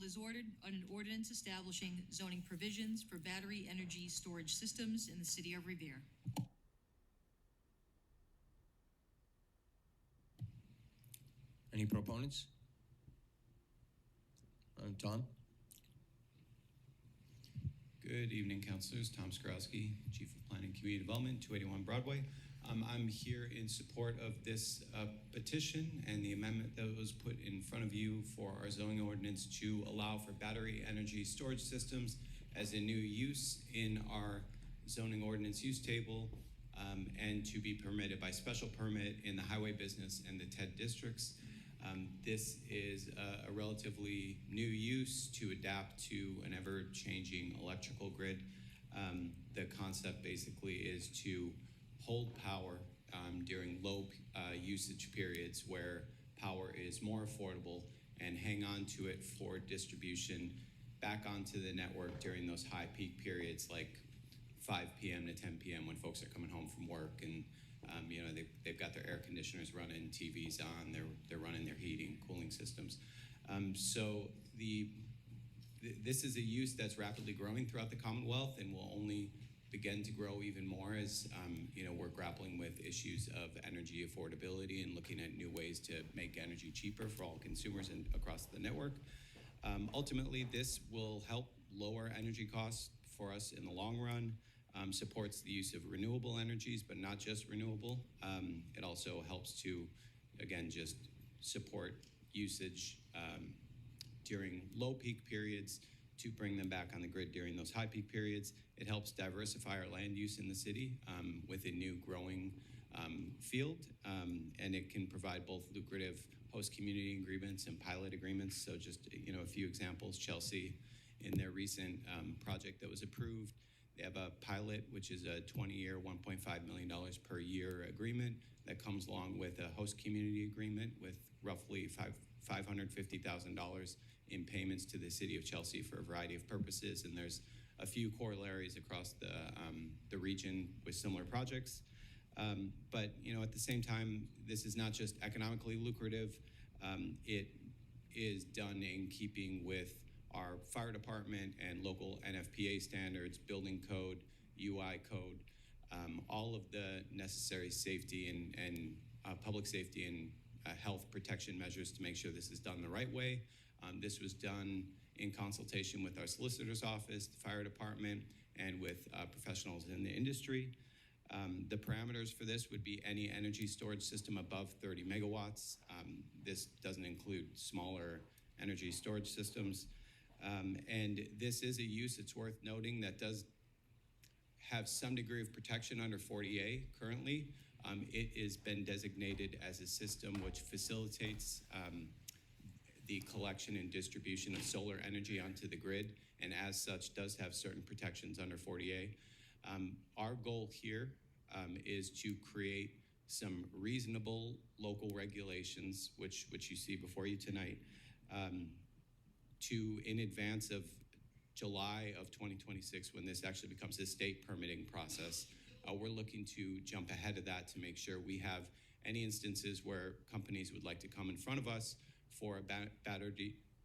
as ordered on an ordinance establishing zoning provisions for battery energy storage systems in the city of Revere. Any proponents? Tom? Good evening, councilors. Tom Skrowski, Chief of Planning and Community Development, 281 Broadway. I'm here in support of this petition and the amendment that was put in front of you for our zoning ordinance to allow for battery energy storage systems as a new use in our zoning ordinance use table, and to be permitted by special permit in the highway business and the TED districts. This is a relatively new use to adapt to an ever-changing electrical grid. The concept basically is to hold power during low usage periods where power is more affordable and hang on to it for distribution back onto the network during those high peak periods like 5 p.m. to 10 p.m. when folks are coming home from work and they've got their air conditioners running, TVs on, they're running their heating, cooling systems. So this is a use that's rapidly growing throughout the Commonwealth and will only begin to grow even more as we're grappling with issues of energy affordability and looking at new ways to make energy cheaper for all consumers and across the network. Ultimately, this will help lower energy costs for us in the long run. Supports the use of renewable energies, but not just renewable. It also helps to, again, just support usage during low peak periods to bring them back on the grid during those high peak periods. It helps diversify our land use in the city with a new growing field, and it can provide both lucrative host community agreements and pilot agreements. So just a few examples. Chelsea, in their recent project that was approved, they have a pilot, which is a 20-year, $1.5 million per year agreement that comes along with a host community agreement with roughly $550,000 in payments to the city of Chelsea for a variety of purposes. And there's a few corollaries across the region with similar projects. But at the same time, this is not just economically lucrative. It is done in keeping with our fire department and local NFPA standards, building code, UI code, all of the necessary safety and public safety and health protection measures to make sure this is done the right way. This was done in consultation with our solicitor's office, the fire department, and with professionals in the industry. The parameters for this would be any energy storage system above 30 megawatts. This doesn't include smaller energy storage systems. And this is a use, it's worth noting, that does have some degree of protection under 40A currently. It has been designated as a system which facilitates the collection and distribution of solar energy onto the grid, and as such does have certain protections under 40A. Our goal here is to create some reasonable local regulations, which you see before you tonight, to in advance of July of 2026, when this actually becomes a state permitting process. We're looking to jump ahead of that to make sure we have any instances where companies would like to come in front of us for a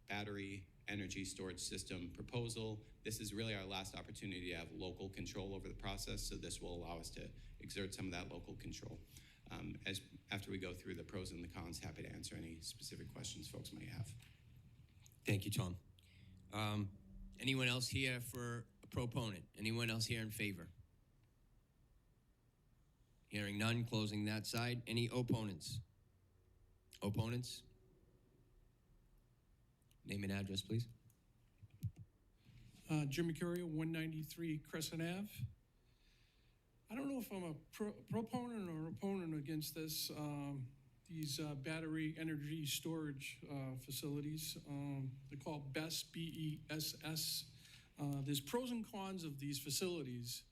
battery energy storage system proposal. This is really our last opportunity to have local control over the process, so this will allow us to exert some of that local control. After we go through the pros and the cons, happy to answer any specific questions folks may have. Thank you, Tom. Anyone else here for a proponent? Anyone else here in favor? Hearing none, closing that side. Any opponents? Opponents? Name and address, please. Jim Mercurio, 193 Crescent Ave. I don't know if I'm a proponent or opponent against this. These battery energy storage facilities. They're called BESS, B-E-S-S. There's pros and cons of these facilities.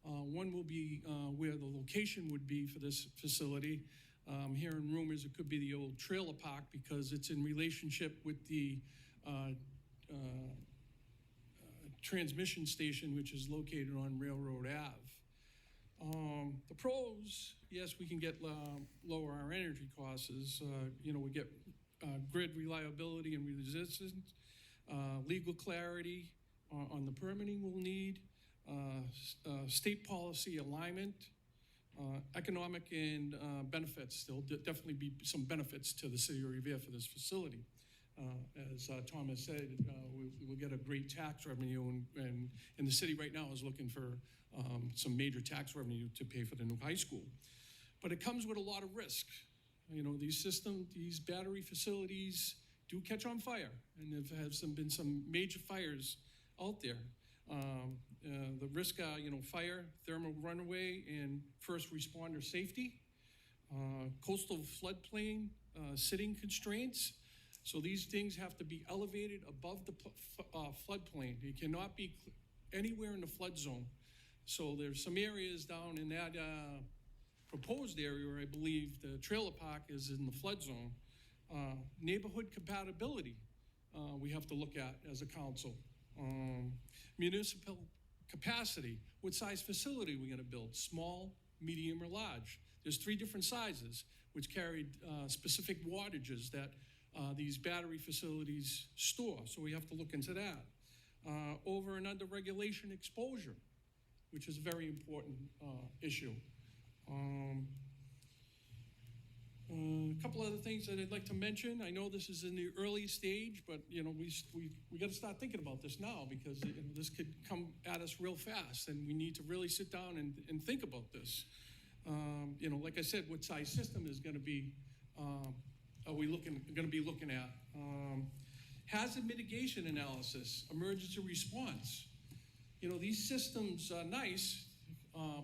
One will be where the location would be for this facility. I'm hearing rumors it could be the old trailer park because it's in relationship with the transmission station, which is located on Railroad Ave. The pros, yes, we can get lower our energy costs. We get grid reliability and resistance. legal clarity on the permitting we'll need, state policy alignment, economic and benefits. There'll definitely be some benefits to the city of Revere for this facility. As Tom has said, we will get a great tax revenue, and the city right now is looking for some major tax revenue to pay for the new high school. But it comes with a lot of risk. You know, these battery facilities do catch on fire, and there have been some major fires out there. The risk are, you know, fire, thermal runaway, and first responder safety, coastal floodplain sitting constraints. So these things have to be elevated above the floodplain. It cannot be anywhere in the flood zone. So there's some areas down in that proposed area where I believe the trailer park is in the flood zone. Neighborhood compatibility we have to look at as a council. Municipal capacity, what size facility are we gonna build? Small, medium, or large? There's 3 different sizes which carried specific wattages that these battery facilities store, so we have to look into that. Over and under regulation exposure, which is a very important issue. A couple other things that I'd like to mention. I know this is in the early stage, but you know we got to start thinking about this now, because you know, this could come at us real fast, and we need to really sit down and think about this. You know, like I said, what size system is going to be? Are we going to be looking at? Hazard mitigation analysis, emergency response. You know, these systems are nice,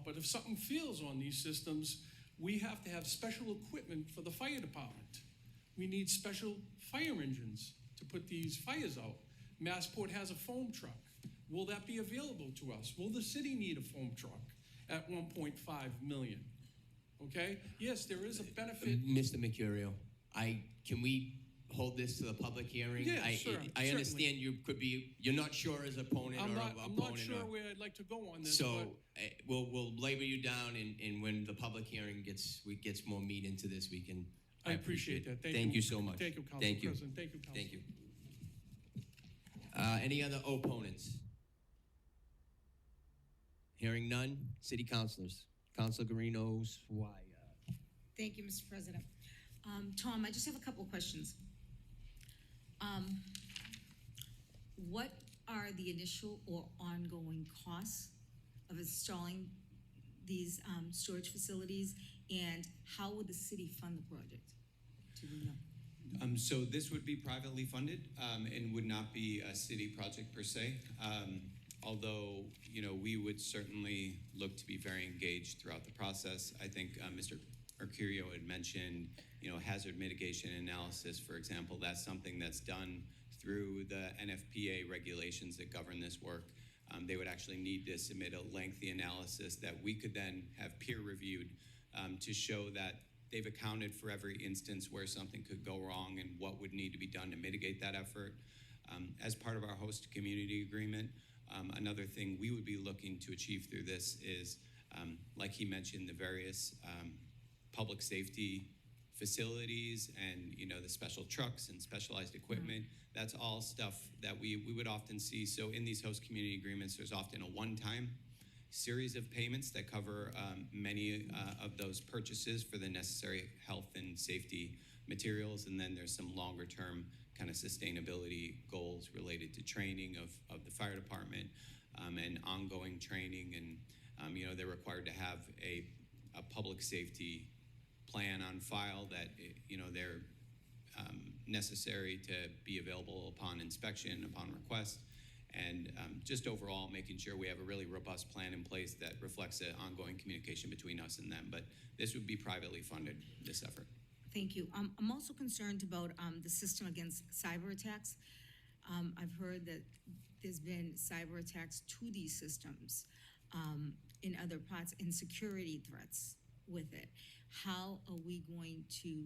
but if something fails on these systems, we have to have special equipment for the fire department. We need special fire engines to put these fires out. Massport has a foam truck. Will that be available to us? Will the city need a foam truck at 1.5 million? Okay, yes, there is a benefit. Mr. Mercurio, can we hold this to the public hearing? Yeah, sure, I understand you're not sure as opponent I'm or not opponent. sure where I'd like to go on this. So but we'll labor you down, and when the public hearing gets more meat into this, we can. I appreciate that. Thank you so much. Thank you, Council Thank you. President. Thank you, Council. Thank you. Any other opponents? Hearing none. City councilors. Councilor Guarino Swire. Thank you, Mr. President. Tom, I just have a couple of questions. What are the initial or ongoing costs of installing these storage facilities, and how would the city fund the project? Do we know? So this would be privately funded and would not be a city project per se. Although, you know, we would certainly look to be very engaged throughout the process. I think Mr. Mercurio had mentioned, you know, hazard mitigation analysis, for example. That's something that's done through the NFPA regulations that govern this work. They would actually need to submit a lengthy analysis that we could then have peer reviewed to show that they've accounted for every instance where something could go wrong and what would need to be done to mitigate that effort. As part of our host community agreement, another thing we would be looking to achieve through this is, like he mentioned, the various public safety facilities and, you know, the special trucks and specialized equipment. That's all stuff that we would often see. So in these host community agreements, there's often a one-time series of payments that cover many of those purchases for the necessary health and safety materials. And then there's some longer term kind of sustainability goals related to training of the fire department and ongoing training. And, you know, they're required to have a public safety plan on file that, you know, they're necessary to be available upon inspection, upon request. And just overall making sure we have a really robust plan in place that reflects the ongoing communication between us and them. But this would be privately funded, this effort. Thank you. I'm also concerned about the system against cyber attacks. I've heard that there's been cyber attacks to these systems in other parts, and security threats with it. How are we going to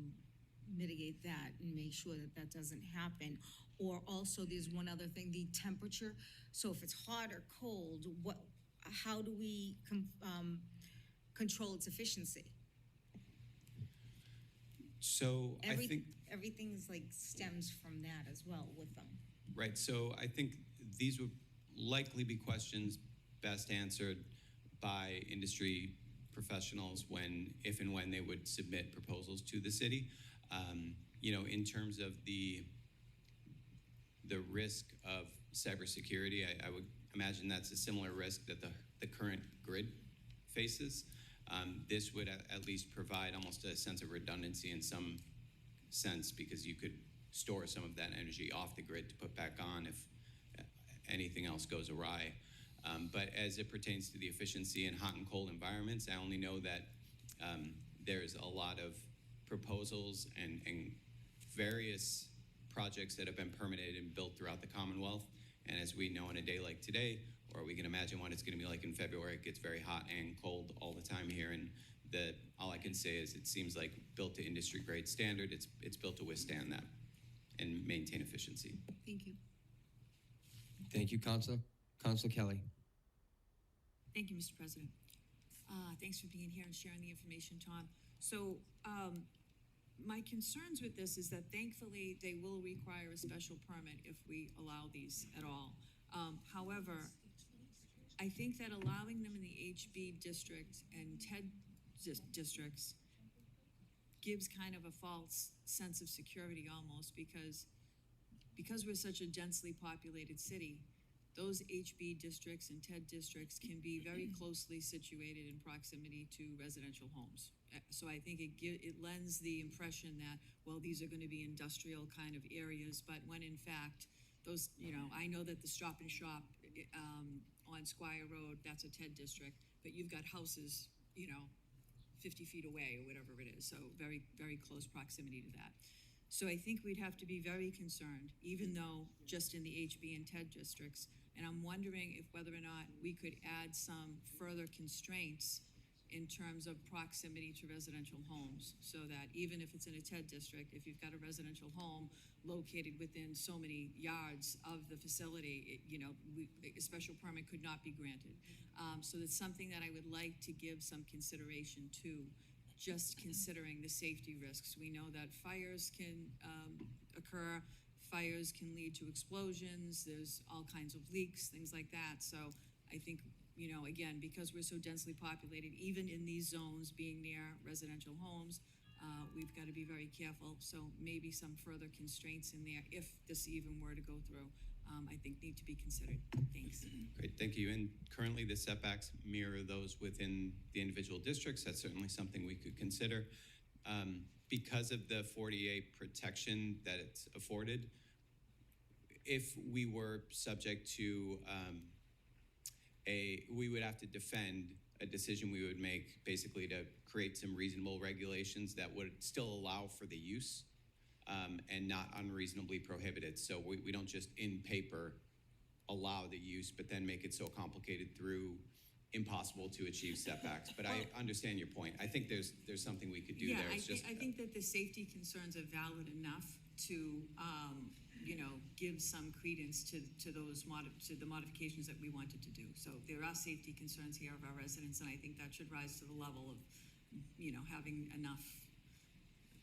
mitigate that and make sure that that doesn't happen? Or also, there's one other thing, the temperature. So if it's hot or cold, how do we control its efficiency? So I think everything's like stems from that as well with them. Right, so I think these would likely be questions best answered by industry professionals if and when they would submit proposals to the city. In terms of the risk of cybersecurity, I would imagine that's a similar risk that the current grid faces. This would at least provide almost a sense of redundancy in some sense, because you could store some of that energy off the grid to put back on if anything else goes awry. But as it pertains to the efficiency in hot and cold environments, I only know that there's a lot of proposals and various projects that have been permitted and built throughout the Commonwealth. And as we know, on a day like today, or we can imagine what it's going to be like in February, it gets very hot and cold all the time here. And all I can say is it seems like built to industry grade standard. It's built to withstand that and maintain efficiency. Thank you. Thank you, Councilor. Councilor Kelly. Thank you, Mr. President. Thanks for being here and sharing the information, Tom. So my concerns with this is that thankfully they will require a special permit if we allow these at all. However, I think that allowing them in the HB district and TED districts gives kind of a false sense of security almost, because we're such a densely populated city. Those HB districts and TED districts can be very closely situated in proximity to residential homes. So I think it lends the impression that, well, these are going to be industrial kind of areas, but when in fact, those, I know that the Stop and Shop on Squire Road, that's a TED district, but you've got houses, 50 feet away or whatever it is. So very, very close proximity to that. So I think we'd have to be very concerned, even though just in the HB and TED districts. And I'm wondering if whether or not we could add some further constraints in terms of proximity to residential homes, so that even if it's in a TED district, if you've got a residential home located within so many yards of the facility, a special permit could not be granted. So that's something that I would like to give some consideration to, just considering the safety risks. We know that fires can occur, fires can lead to explosions, there's all kinds of leaks, things like that. So I think, again, because we're so densely populated, even in these zones being near residential homes, we've got to be very careful. So maybe some further constraints in there, if this even were to go through, I think need to be considered. Thanks. Great, thank you. And currently the setbacks mirror those within the individual districts. That's certainly something we could consider. Because of the 40A protection that it's afforded, if we were subject to we would have to defend a decision we would make, basically to create some reasonable regulations that would still allow for the use and not unreasonably prohibit it. So we don't just in paper allow the use, but then make it so complicated through impossible to achieve setbacks. But I understand your point. I think there's something we could do there. I think that the safety concerns are valid enough to give some credence to the modifications that we wanted to do. So there are safety concerns here of our residents, and I think that should rise to the level of, having enough,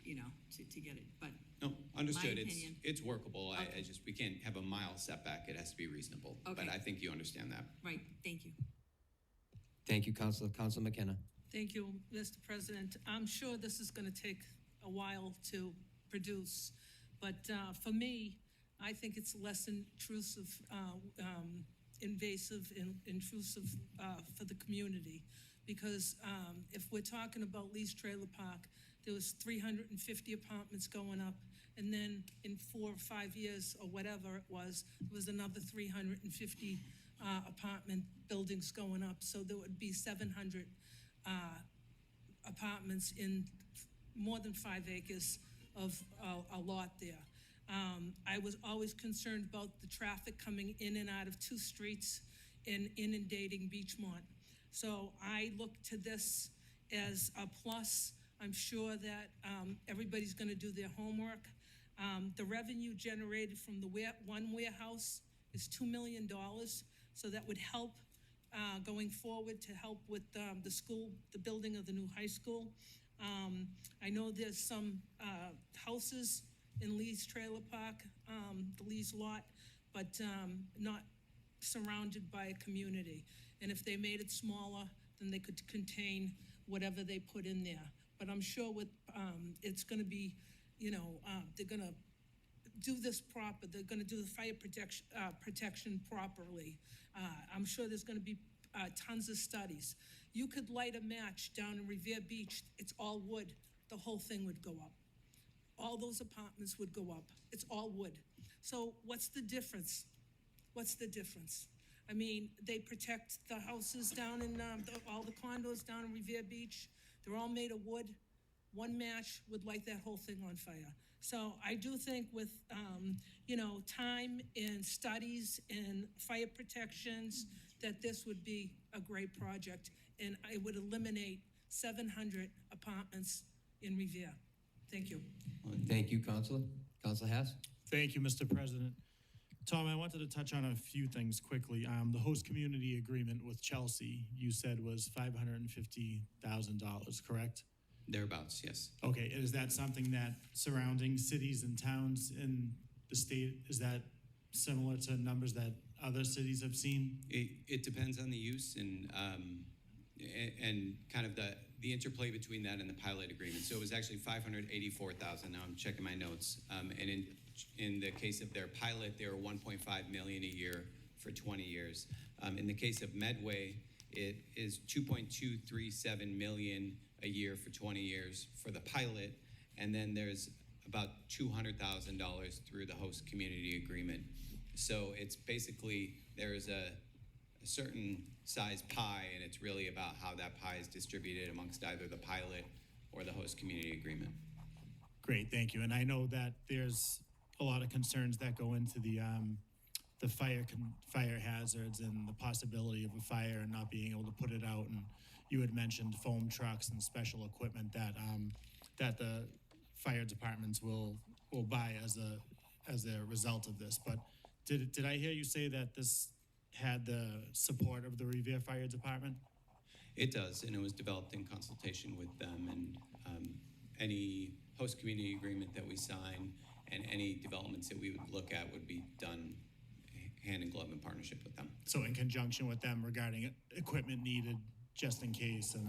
to get it. But no, understood. My opinion. It's workable. Okay. We can't have a mile setback. It has to be reasonable. Okay. But I think you understand that. right, thank you. Thank you, Councilor. Councilor McKenna. Thank you, Mr. President. I'm sure this is going to take a while to produce, but for me, I think it's less intrusive, invasive, and intrusive for the community, because if we're talking about Lee's Trailer Park, there was 350 apartments going up, and then in 4 or 5 years or whatever it was another 350 apartment buildings going up. So there would be 700 apartments in more than 5 acres of a lot there. I was always concerned about the traffic coming in and out of 2 streets and inundating Beachmont. So I look to this as a plus. I'm sure that everybody's going to do their homework. The revenue generated from the one warehouse is $2 million. So that would help going forward to help with the school, the building of the new high school. I know there's some houses in Lee's Trailer Park, the Lee's lot, but not surrounded by a community. And if they made it smaller, then they could contain whatever they put in there. But I'm sure with, it's gonna be, they're gonna do this proper, they're gonna do the fire protection properly. I'm sure there's gonna be tons of studies. You could light a match down in Revere Beach, it's all wood, the whole thing would go up. All those apartments would go up, it's all wood. So what's the difference? What's the difference? I mean, they protect the houses down in, all the condos down in Revere Beach, they're all made of wood. One match would light that whole thing on fire. So I do think with, time and studies and fire protections, that this would be a great project. And it would eliminate 700 apartments in Revere. Thank you. Thank you, Counselor. Counselor Haas? Thank you, Mr. President. Tom, I wanted to touch on a few things quickly. The host community agreement with Chelsea, you said was $550,000, correct? Thereabouts, yes. Okay, is that something that surrounding cities and towns in the state, is that similar to numbers that other cities have seen? It depends on the use and kind of the interplay between that and the pilot agreement. So it was actually 584,000. Now I'm checking my notes. And in the case of their pilot, they were 1.5 million a year for 20 years. In the case of Medway, it is 2.237 million a year for 20 years for the pilot, and then there's about $200,000 through the host community agreement. So it's basically, there's a certain size pie, and it's really about how that pie is distributed amongst either the pilot or the host community agreement. Great, thank you. And I know that there's a lot of concerns that go into the fire hazards and the possibility of a fire and not being able to put it out. And you had mentioned foam trucks and special equipment that that the fire departments will buy as a result of this. But did I hear you say that this had the support of the Revere Fire Department? It does, and it was developed in consultation with them, and any host community agreement that we sign and any developments that we would look at would be done hand in glove in partnership with them. So in conjunction with them regarding equipment needed just in case and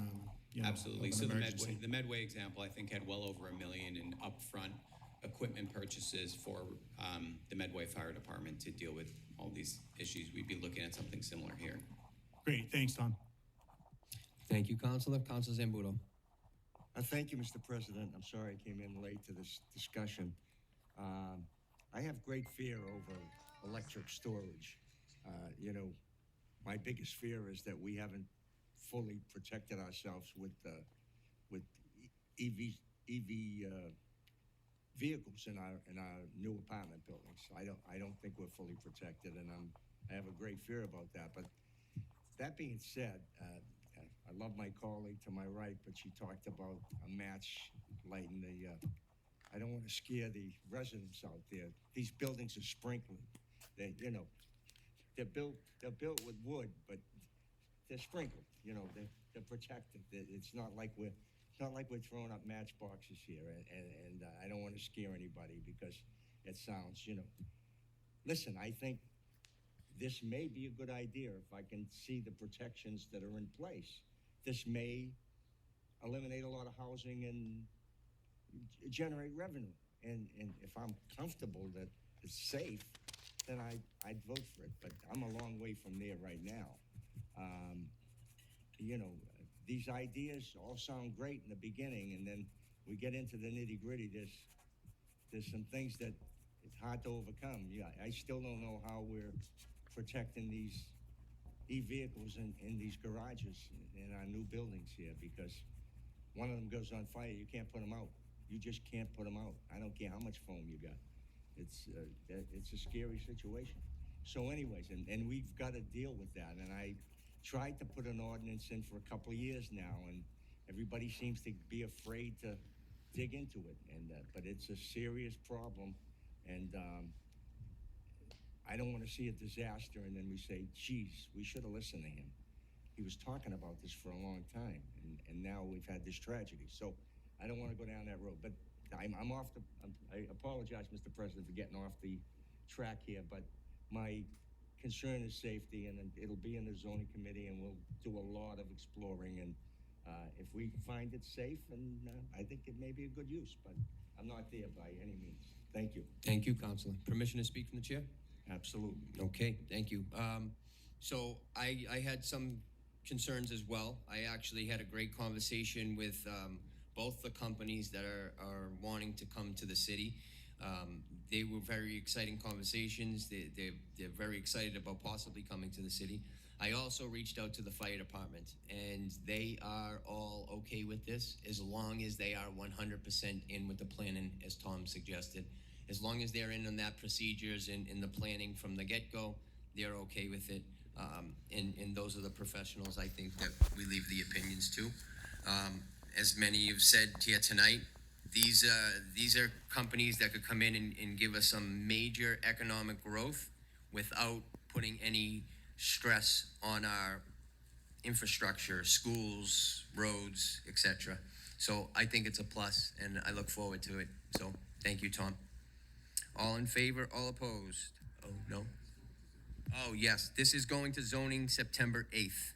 Absolutely. of an So emergency. the Medway example, I think, had well over $1 million in upfront equipment purchases for the Medway Fire Department to deal with all these issues. We'd be looking at something similar here. Great, thanks, Tom. Thank you, Counselor. Counselor Zambuto? Thank you, Mr. President. I'm sorry I came in late to this discussion. I have great fear over electric storage. My biggest fear is that we haven't fully protected ourselves with EV vehicles in our new apartment buildings. I don't think we're fully protected, and I have a great fear about that. But that being said, I love my colleague to my right, but she talked about a match lighting the. I don't want to scare the residents out there. These buildings are sprinkled. They're built with wood, but they're sprinkled. They're protected. It's not like we're throwing up matchboxes here, and I don't want to scare anybody because it sounds, Listen, I think this may be a good idea if I can see the protections that are in place. This may eliminate a lot of housing and generate revenue. And if I'm comfortable that it's safe, then I'd vote for it. But I'm a long way from there right now. These ideas all sound great in the beginning, and then we get into the nitty-gritty. There's some things that it's hard to overcome. Yeah, I still don't know how we're protecting these e-vehicles in these garages in our new buildings here, because one of them goes on fire, you can't put them out. You just can't put them out. I don't care how much foam you got. It's a scary situation. So anyways, and we've got to deal with that. And I tried to put an ordinance in for a couple of years now, and everybody seems to be afraid to dig into it. But it's a serious problem, and I don't want to see a disaster and then we say, geez, we should have listened to him. He was talking about this for a long time, and now we've had this tragedy. So I don't want to go down that road. But I apologize, Mr. President, for getting off the track here, but my concern is safety, and it'll be in the zoning committee, and we'll do a lot of exploring, and if we find it safe, and I think it may be a good use, but I'm not there by any means. Thank you. Thank you, Counselor. Permission to speak from the chair? Absolutely. Okay, thank you. So I had some concerns as well. I actually had a great conversation with both the companies that are wanting to come to the city. They were very exciting conversations. They're very excited about possibly coming to the city. I also reached out to the fire department, and they are all okay with this as long as they are 100% in with the planning, as Tom suggested. As long as they're in on that procedures and in the planning from the get-go, they're okay with it. And those are the professionals, I think, that we leave the opinions to. As many have said here tonight, these are companies that could come in and give us some major economic growth without putting any stress on our infrastructure, schools, roads, etc. So I think it's a plus, and I look forward to it. So thank you, Tom. All in favor, all opposed? Oh, no? Oh, yes, this is going to zoning September 8th.